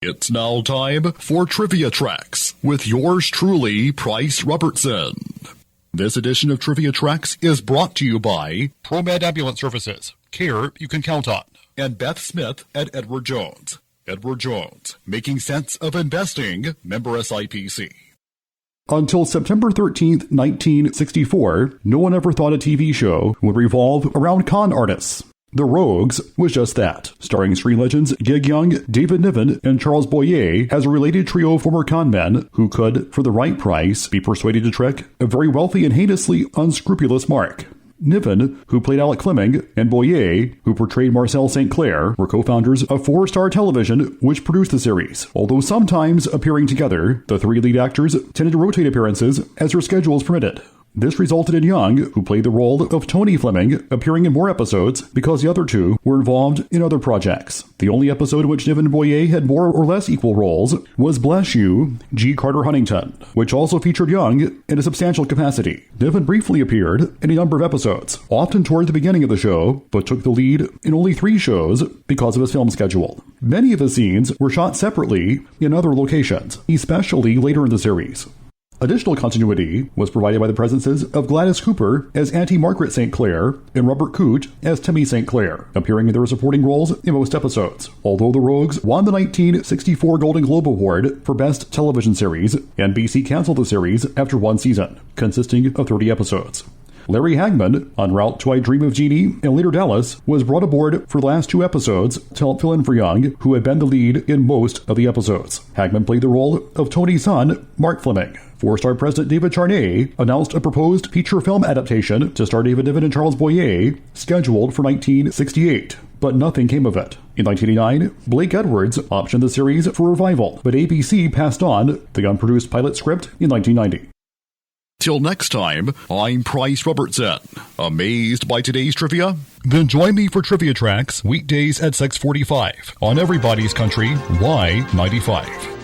It's now time for Trivia Tracks with yours truly, Price Robertson. This edition of Trivia Tracks is brought to you by ProMed Ambulance Services. Care you can count on. And Beth Smith at Edward Jones. Edward Jones, making sense of investing, member SIPC. Until September 13th, 1964, no one ever thought a TV show would revolve around con artists. The Rogues was just that, starring screen legends Gig Young, David Niven, and Charles Boyer as a related trio of former con men who could, for the right price, be persuaded to trick a very wealthy and heinously unscrupulous Mark. Niven, who played Alec Fleming, and Boyer, who portrayed Marcel St. Clair, were co-founders of 4 Star Television, which produced the series. Although sometimes appearing together, the three lead actors tended to rotate appearances as their schedules permitted. This resulted in Young, who played the role of Tony Fleming, appearing in more episodes because the other two were involved in other projects. The only episode in which Niven and Boyer had more or less equal roles was Bless You, G. Carter Huntington, which also featured Young in a substantial capacity. Niven briefly appeared in a number of episodes, often toward the beginning of the show, but took the lead in only 3 shows because of his film schedule. Many of his scenes were shot separately in other locations, especially later in the series. Additional continuity was provided by the presences of Gladys Cooper as Auntie Margaret St. Clair and Robert Coote as Timmy St. Clair, appearing in their supporting roles in most episodes. Although The Rogues won the 1964 Golden Globe Award for Best Television Series, NBC canceled the series after 1 season, consisting of 30 episodes. Larry Hagman, en route to I Dream of Jeannie and later Dallas, was brought aboard for the last 2 episodes to help fill in for Young, who had been the lead in most of the episodes. Hagman played the role of Tony's son, Mark Fleming. 4-Star President David Charnay announced a proposed feature film adaptation to star David Niven and Charles Boyer, scheduled for 1968, but nothing came of it. In 1989, Blake Edwards optioned the series for revival, but ABC passed on the unproduced pilot script in 1990. Till next time, I'm Price Robertson. Amazed by today's trivia? Then join me for Trivia Tracks weekdays at 6:45 on Everybody's Country Y95.